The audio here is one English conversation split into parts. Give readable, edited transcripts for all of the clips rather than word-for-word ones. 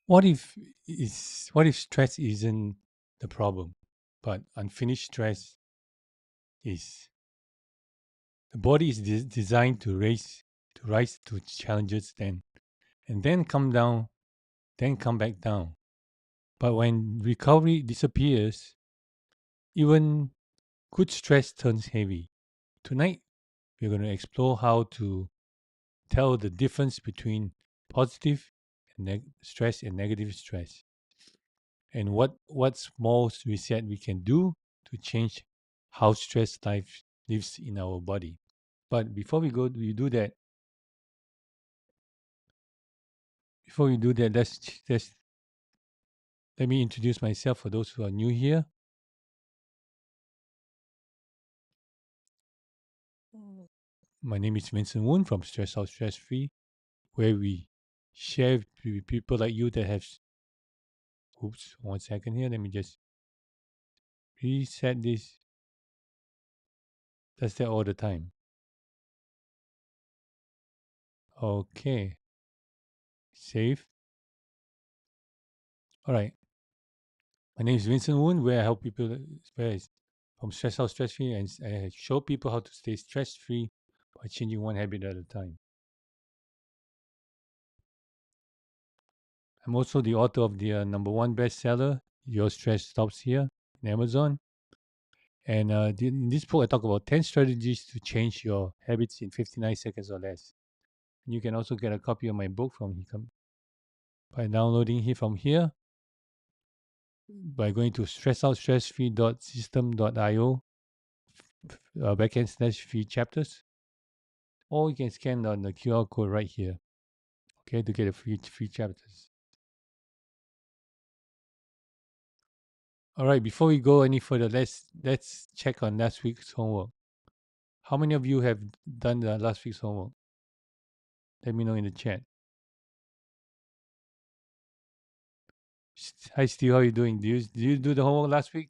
What if stress isn't the problem, but unfinished stress is? The body is designed to rise to challenges, and then come down, then come back down. But when recovery disappears, even good stress turns heavy. Tonight, we're going to explore how to tell the difference between positive stress and negative stress, and what small reset we can do to change how stress life lives in our body. But before we do that, let me introduce myself for those who are new here. My name is Vincent Woon from Stress Out Stress Free, where we share with people like you that have. Oops, 1 second here. Let me just reset this. Does that all the time? Okay, save. All right. My name is Vincent Woon, where I help people from stress out, stress free, and I show people how to stay stress free by changing one habit at a time. I'm also the author of the number one bestseller, Your Stress Stops Here, in Amazon. And in this book, I talk about 10 strategies to change your habits in 59 seconds or less. And you can also get a copy of my book from Ecamm by downloading it from here by going to stressoutstressfree.system.io backend / free chapters, or you can scan on the QR code right here, okay, to get a free chapters. All right, before we go any further, let's check on last week's homework. How many of you have done the last week's homework? Let me know in the chat. Hi Steve, how are you doing? Did you do the homework last week?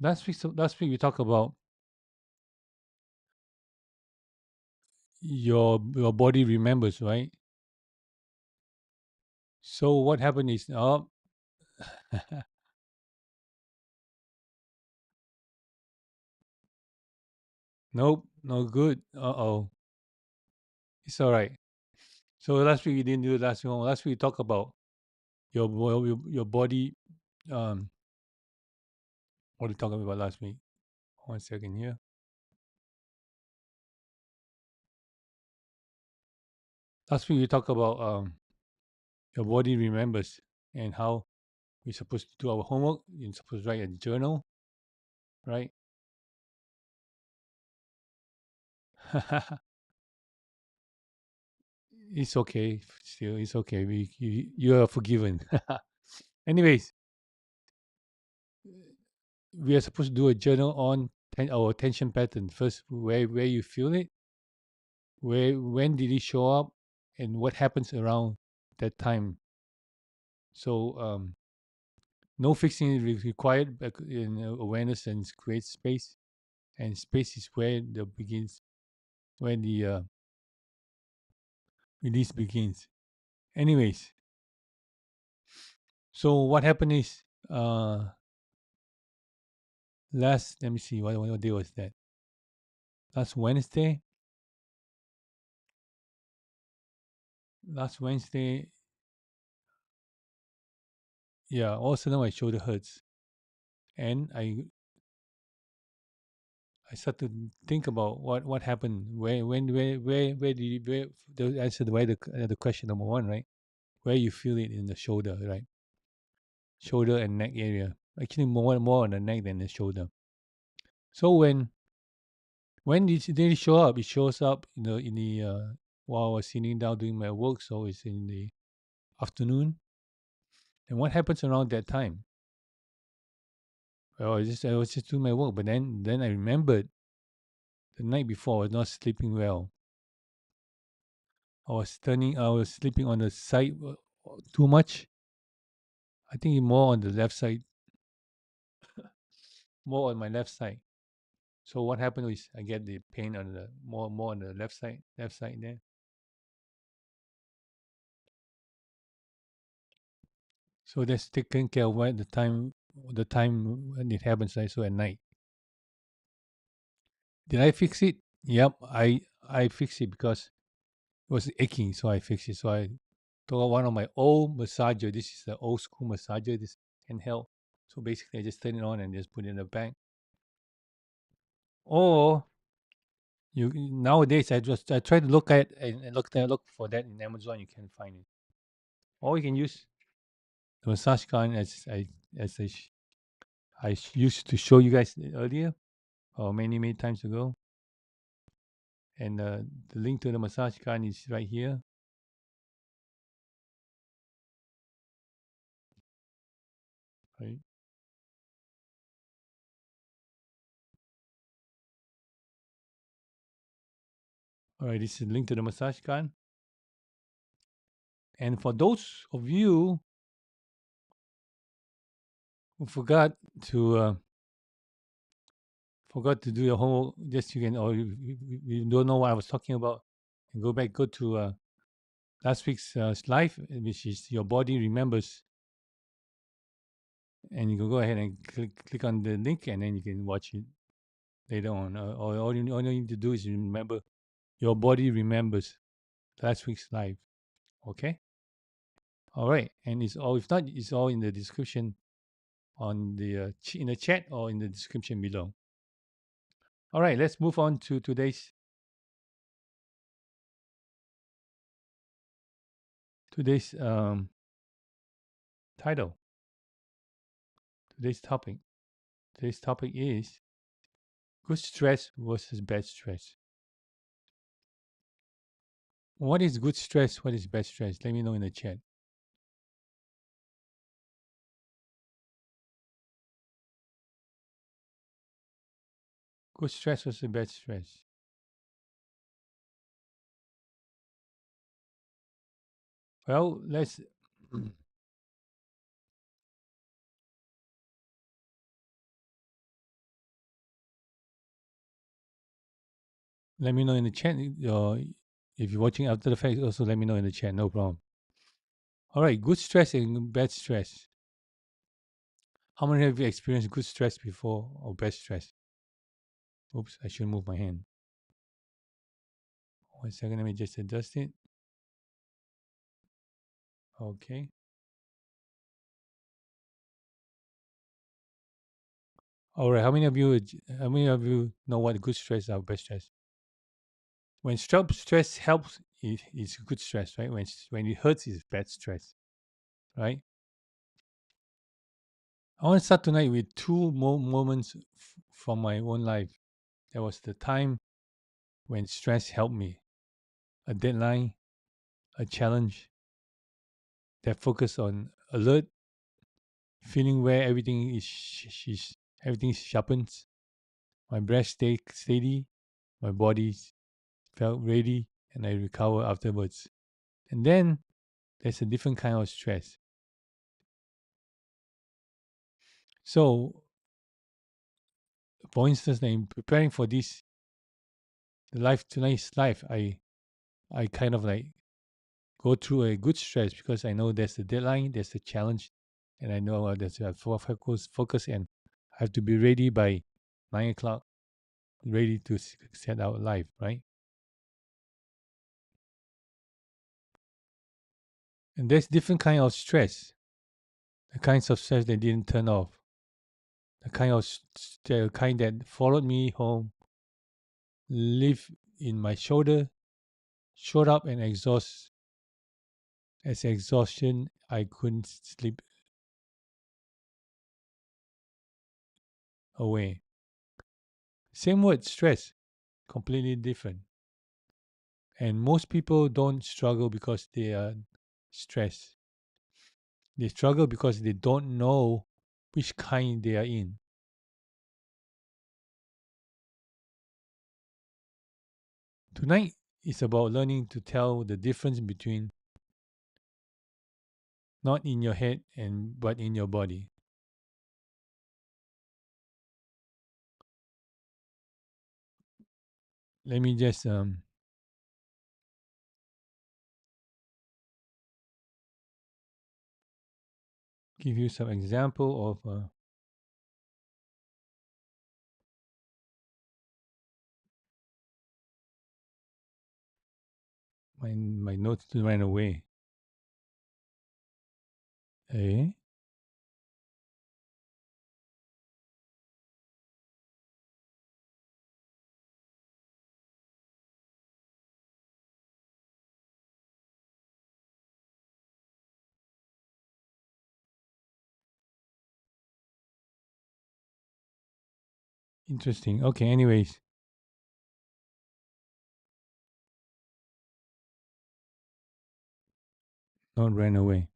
Last week we talked about your body remembers, right? So what happened is, nope, no good. Uh-oh. It's all right. So last week we didn't do the last week. Last week we talked about your body. What are we talking about last week? 1 second here. Last week we talked about your body remembers and how we're supposed to do our homework. You're supposed to write a journal, right? It's okay. Still, it's okay. You are forgiven. Anyways, we are supposed to do a journal on our attention pattern. First, where you feel it, when did it show up, and what happens around that time. So no fixing is required in awareness and create space, and space is where the begins, where the release begins. Anyways, so what happened is let me see, what day was that? Last Wednesday. Last Wednesday, yeah. All of a sudden, my shoulder hurts, and I start to think about what happened. Where did you, where the answer the question number one, right? Where you feel it in the shoulder, right? Shoulder and neck area. Actually, more on the neck than the shoulder. So when did it show up? It shows up in the while I was sitting down doing my work. So it's in the afternoon. And what happens around that time? Well, I was just doing my work, but then I remembered the night before I was not sleeping well. I was sleeping on the side too much. I think more on the left side. more on my left side. So what happened is I get the pain on the more on the left side there. So that's taken care of when the time when it happens, right? So at night. Did I fix it? Yep, I fixed it because it was aching, so I fixed it. So I took out one of my old massager. This is the old school massager, this handheld. So basically I just turn it on and just put it in the bag. Or you nowadays I try to look at and look for that in Amazon, you can find it. Or you can use the massage gun as used to show you guys earlier or many times ago. And the link to the massage gun is right here. Right. All right, this is the link to the massage gun. And for those of you who forgot to do your homework, just you can, or you don't know what I was talking about, and go to last week's live, which is your body remembers, and you can go ahead and click on the link, and then you can watch it later on. Or all you need to do is remember your body remembers last week's live. Okay. All right, and it's all. If not, it's all in the description on the in the chat or in the description below. All right, let's move on to today's title. Today's topic. Today's topic is good stress versus bad stress. What is good stress? What is bad stress? Let me know in the chat. Good stress versus bad stress. Well, let's let me know in the chat. If you're watching after the fact, also let me know in the chat. No problem. All right, good stress and bad stress. How many of you experienced good stress before or bad stress? Oops, I should move my hand. 1 second, let me just adjust it. Okay. All right. How many of you know what good stress or bad stress? When stress helps, it's good stress, right? When it hurts, it's bad stress, right? I want to start tonight with two moments from my own life. There was the time when stress helped me, a deadline, a challenge that focused on alert, feeling where everything everything sharpens. My breath stayed steady, my body felt ready, and I recover afterwards. And then there's a different kind of stress. So, for instance, in preparing for tonight's life, I kind of like go through a good stress because I know there's a deadline, there's a challenge, and I know there's a focus, and I have to be ready by 9 o'clock, ready to set out live, right? And there's different kind of stress, the kinds of stress that didn't turn off, the kind that followed me home, lived in my shoulder, showed up and exhaustion. I couldn't sleep away. Same word, stress, completely different. And most people don't struggle because they are stressed. They struggle because they don't know which kind they are in. Tonight is about learning to tell the difference between not in your head and but in your body. let me just give you some example of my notes ran away. Eh? Interesting. Okay, anyways. Not ran away.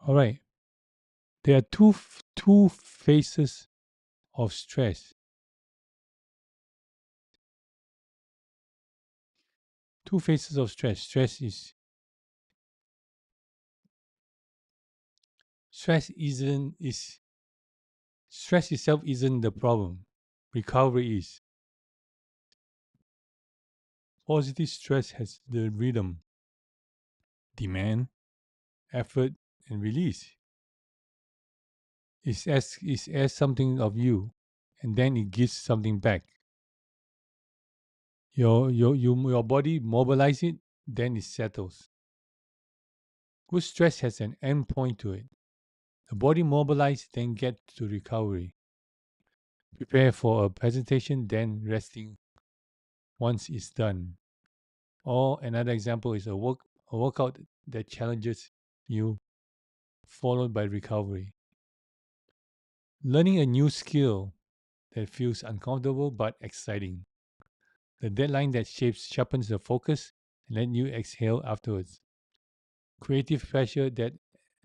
All right. There are two phases of stress. Two phases of stress. Stress isn't is stress itself isn't the problem. Recovery is. Positive stress has the rhythm, demand, effort, and release. It asks something of you, and then it gives something back. Your body mobilize it, then it settles. Good stress has an end point to it. The body mobilize, then get to recovery. Prepare for a presentation, then resting once it's done. Or another example is a workout that challenges you, followed by recovery. Learning a new skill that feels uncomfortable but exciting. The deadline that sharpens the focus and let you exhale afterwards. Creative pressure that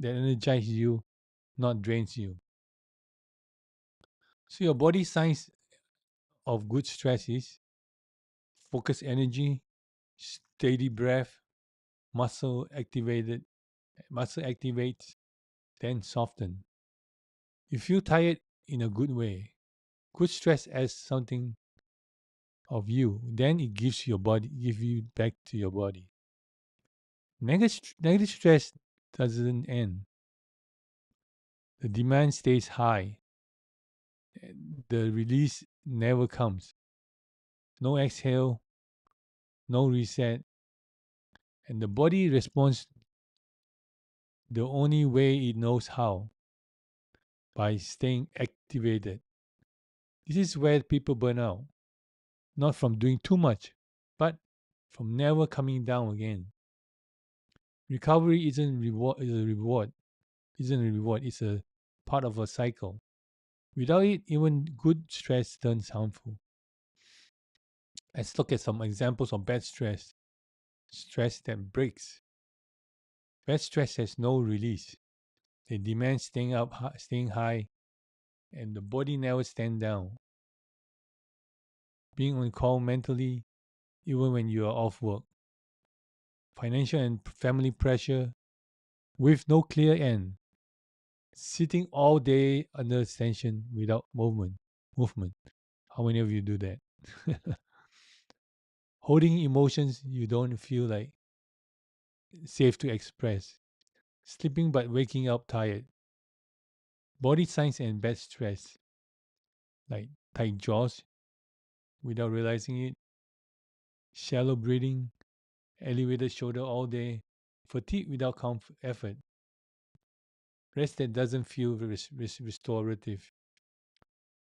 energizes you, not drains you. So your body signs of good stress is focus energy, steady breath, muscle activated, muscle activates, then soften. You feel tired in a good way. Good stress as something of you, then it give you back to your body. Negative stress doesn't end. The demand stays high. The release never comes. No exhale, no reset, and the body responds the only way it knows how, by staying activated. This is where people burn out, not from doing too much, but from never coming down again. Recovery isn't a reward, it's a part of a cycle. Without it, even good stress turns harmful. Let's look at some examples of bad stress. Stress that breaks. Bad stress has no release. They demand staying high, and the body never stand down. Being on call mentally, even when you are off work. Financial and family pressure with no clear end. Sitting all day under tension without movement. How many of you do that? Holding emotions you don't feel like safe to express. Sleeping but waking up tired. Body signs and bad stress, like tight jaws without realizing it, shallow breathing, elevated shoulder all day, fatigue without effort, rest that doesn't feel restorative.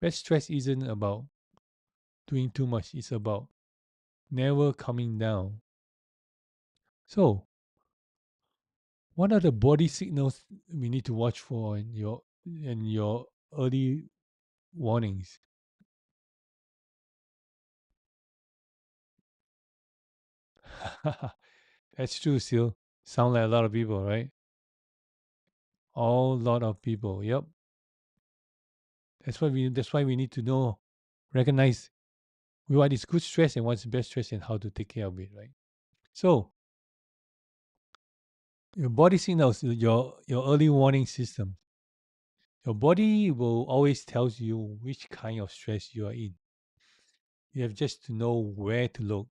Bad stress isn't about doing too much, it's about never coming down. So, what are the body signals we need to watch for in your early warnings? That's true, still. Sound like a lot of people, right? All lot of people. Yep. That's why we need to know, recognize what is good stress and what's bad stress and how to take care of it, right? So your body signals, your early warning system. Your body will always tells you which kind of stress you are in. You have just to know where to look.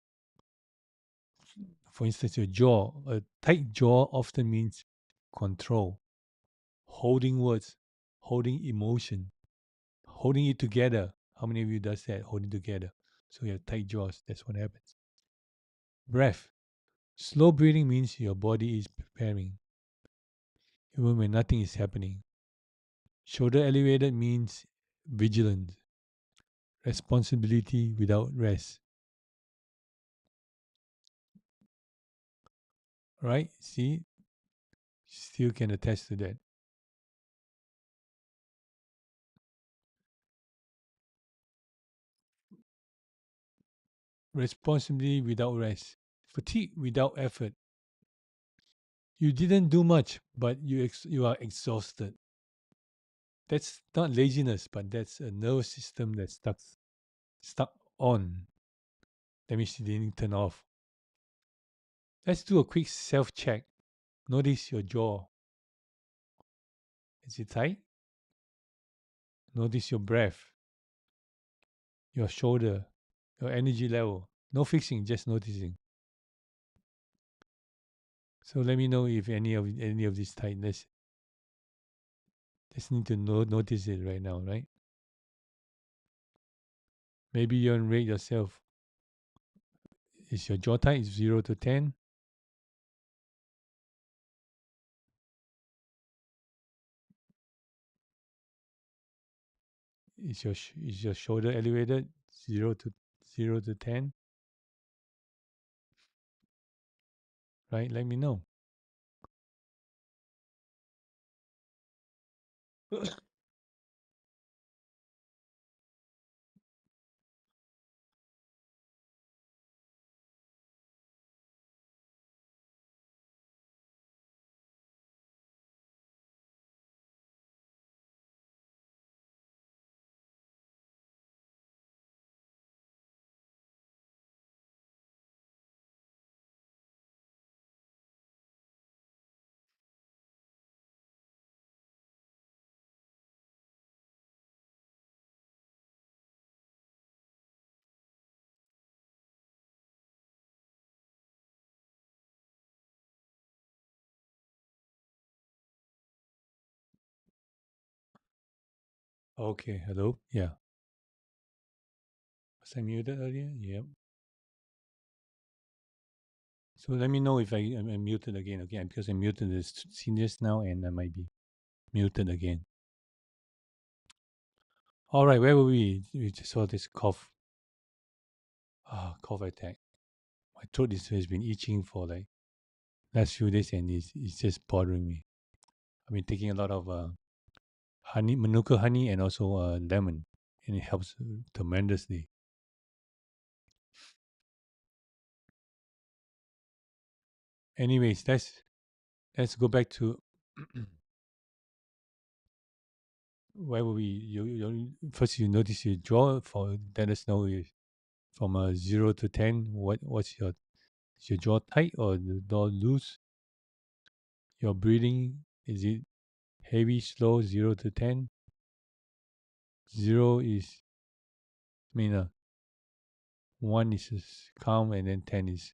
For instance, your jaw. A tight jaw often means control, holding words, holding emotion, holding it together. How many of you does that? Holding together. So you have tight jaws. That's what happens. Breath. Slow breathing means your body is preparing, even when nothing is happening. Shoulder elevated means vigilance, responsibility without rest. Right? See, still can attest to that. Responsibility without rest, fatigue without effort. You didn't do much, but you are exhausted. That's not laziness, but that's a nervous system that's stuck on. That means you didn't turn off. Let's do a quick self check. Notice your jaw. Is it tight? Notice your breath, your shoulder, your energy level. No fixing, just noticing. So let me know if any of this tightness. Just need to notice it right now, right? Maybe you can rate yourself. Is your jaw tight? 0 to 10? Is your shoulder elevated? 0 to 10, right? Let me know. Okay, hello. Yeah. Was I muted earlier? Yep. So let me know if I'm muted again. Okay, because I muted the seniors now, and I might be muted again. All right, where were we? We just saw this cough. Cough attack. My throat has been itching for like last few days, and it's just bothering me. I've been taking a lot of honey, manuka honey, and also lemon, and it helps tremendously. Anyways, let's go back to where were we? First you notice your jaw. For let us know if from 0 to 10, what's is your jaw tight or the jaw loose? Your breathing, is it heavy, slow? 0 to 10. 0 is, I mean, 1 is calm, and then 10 is.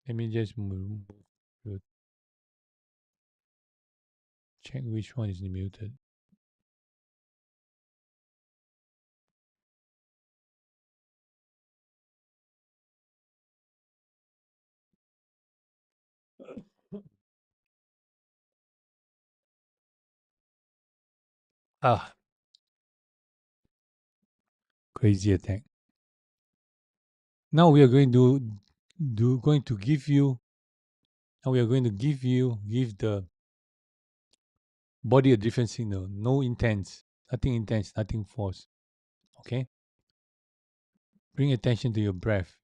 Let me just uh, check which one is muted. Ah, crazy attack. Now we are going to going to give you. Now we are going to give the body a different signal. No intense, nothing forced. Okay. Bring attention to your breath.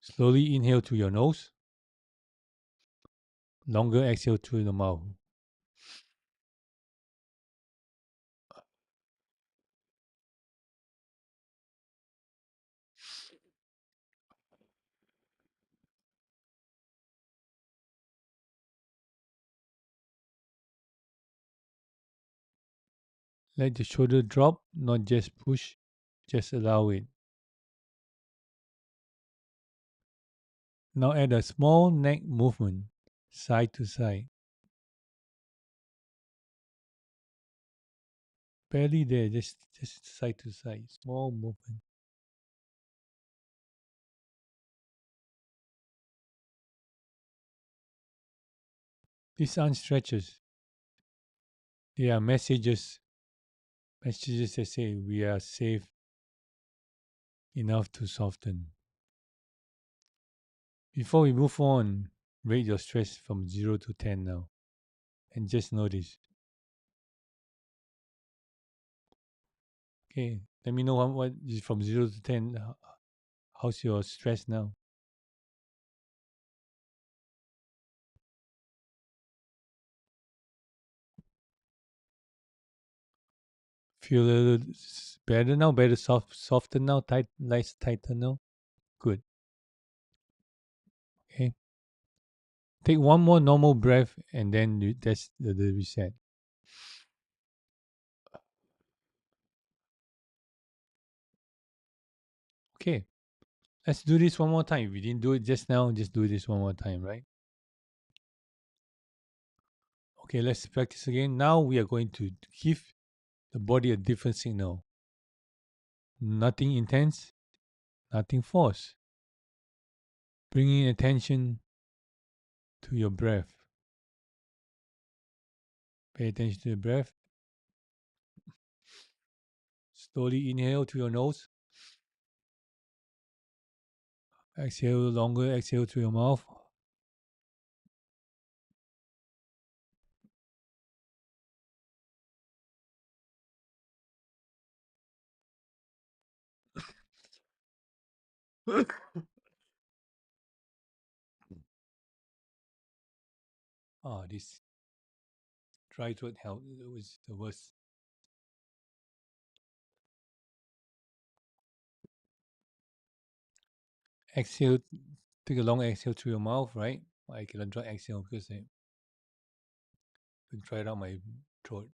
Slowly inhale through your nose. Longer exhale through the mouth. Let the shoulder drop, not just push, just allow it. Now add a small neck movement, side to side. Barely there, just side to side, small movement. These aren't stretches. They are messages that say we are safe enough to soften. Before we move on, rate your stress from 0 to 10 now. And just notice. Okay, let me know what is from 0 to 10. How's your stress now? Feel a little better now? Better softer now? Less tighter now? Good. Okay. Take one more normal breath and then that's the reset. Okay. Let's do this one more time. If we didn't do it just now, just do this one more time, right? Okay, let's practice again. Now we are going to give the body a different signal. Nothing intense, nothing forced. Bringing attention to your breath. Pay attention to your breath. Slowly inhale through your nose. Exhale longer, exhale through your mouth. This dry throat help was the worst. Exhale, take a long exhale through your mouth, right? I cannot dry exhale because I dried out my throat.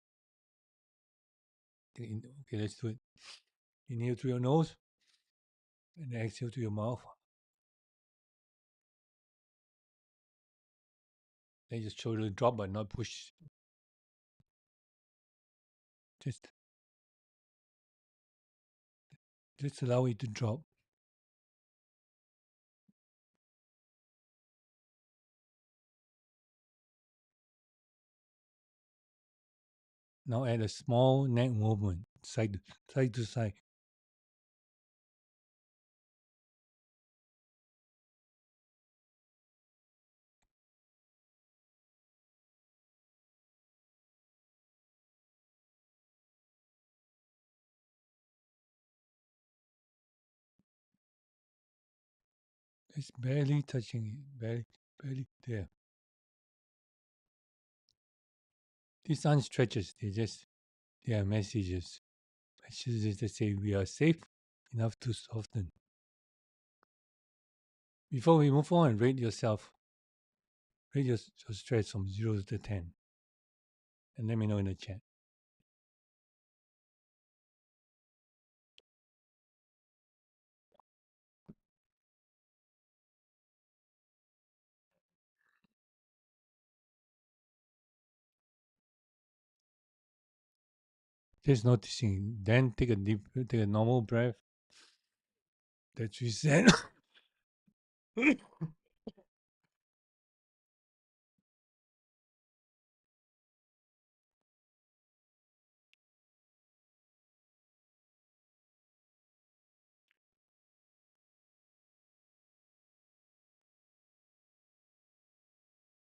Okay, let's do it. Inhale through your nose and exhale through your mouth. Let your shoulder drop but not push. Just allow it to drop. Now add a small neck movement, side to side. It's barely touching it, barely there. These aren't stretches, they are messages. Messages that say we are safe enough to soften. Before we move on, rate yourself. Rate your stress from 0 to 10. And let me know in the chat. Just noticing. Then take a normal breath. That's reset.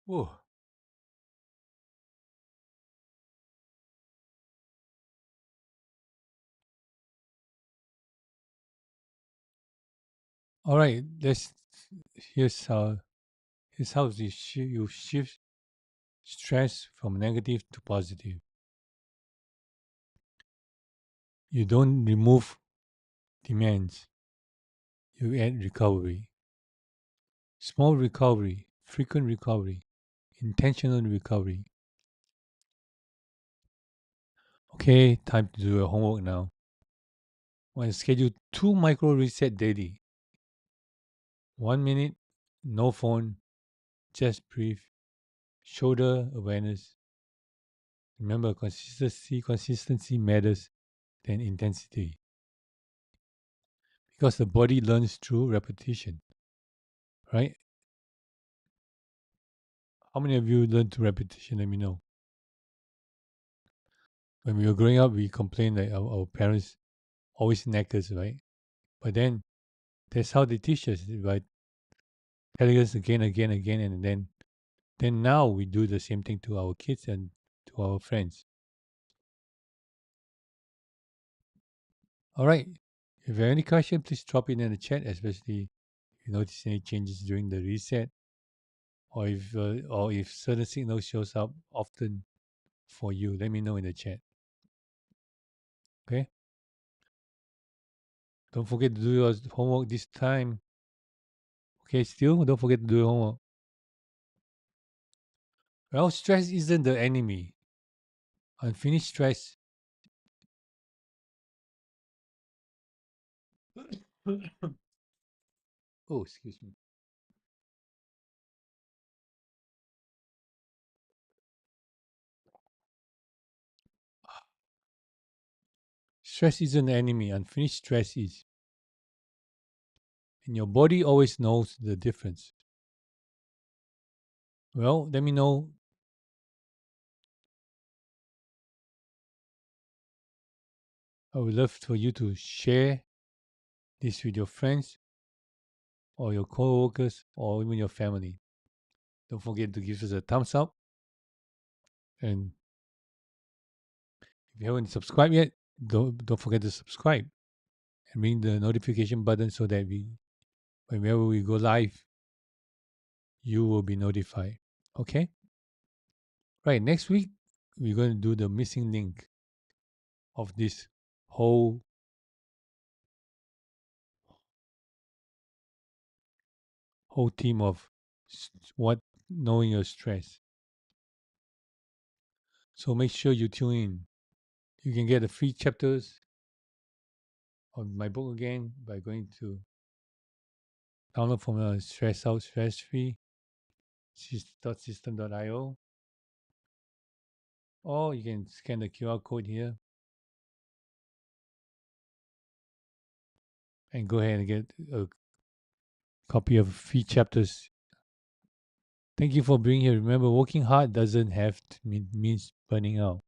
Whoa. All right. Here's how you shift stress from negative to positive. You don't remove demands. You add recovery. Small recovery, frequent recovery, intentional recovery. Okay, time to do your homework now. I want to schedule 2 micro reset daily. 1 minute, no phone, just breathe, shoulder awareness. Remember, consistency matters than intensity because the body learns through repetition, right? How many of you learn through repetition? Let me know. When we were growing up, we complained that our parents always nag us, right? But then that's how they teach us by telling us again, and then now we do the same thing to our kids and to our friends. All right. If you have any question, please drop it in the chat, especially if you notice any changes during the reset, or if certain signal shows up often for you. Let me know in the chat. Okay. Don't forget to do your homework this time. Okay. Still, don't forget to do your homework. Well, stress isn't the enemy. Unfinished stress. Oh, excuse me. Stress isn't the enemy. Unfinished stress is. And your body always knows the difference. Well, let me know. I would love for you to share this with your friends or your co-workers or even your family. Don't forget to give us a thumbs up. And if you haven't subscribed yet, don't forget to subscribe and ring the notification button so that whenever we go live, you will be notified. Okay? Right, next week we're going to do the missing link of this whole team of what knowing your stress. So make sure you tune in. You can get the free chapters of my book again by going to download from Stress Out Stress Free system.io, or you can scan the QR code here and go ahead and get a copy of free chapters. Thank you for being here. Remember, working hard doesn't have to means burning out.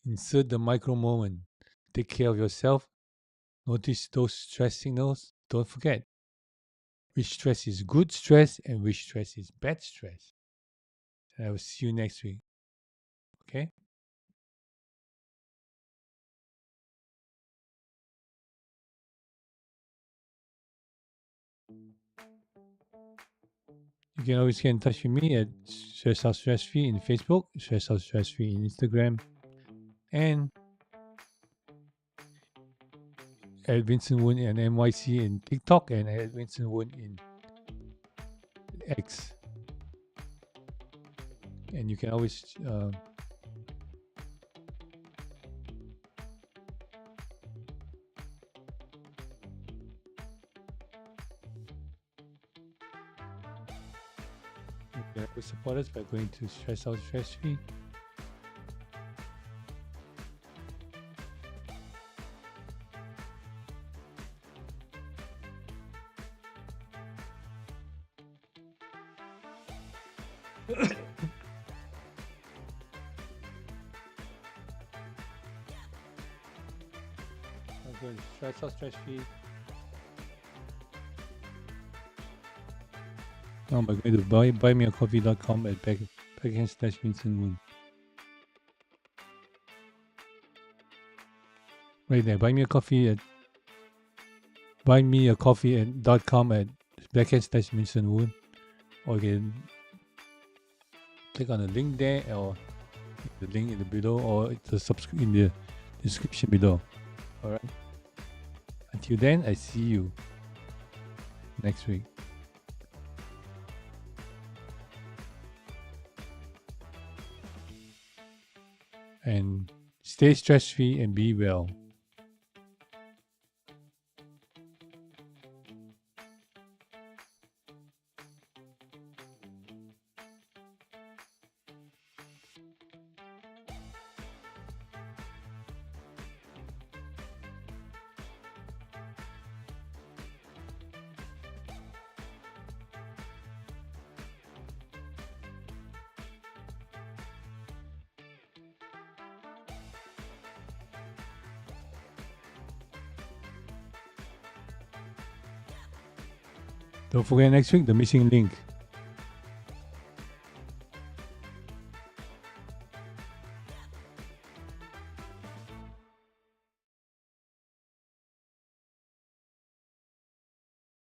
Insert the micro moment. Take care of yourself. Notice those stress signals. Don't forget which stress is good stress and which stress is bad stress. And I will see you next week. Okay? You can always get in touch with me at Stress Out Stress Free in Facebook, Stress Out Stress Free in Instagram, and at Vincent Woon and NYC in TikTok, and at Vincent Woon in X. And you can always support us by going to Stress Out Stress Free. Stress Out Stress Free. by going to buymeacoffee.com at /Vincent Right there, buymeacoffee.com at /Vincent or you can click on the link there or the link in the below or in the description below. Alright. Until then, I see you next week. And stay stress free and be well. Don't forget next week, the missing link.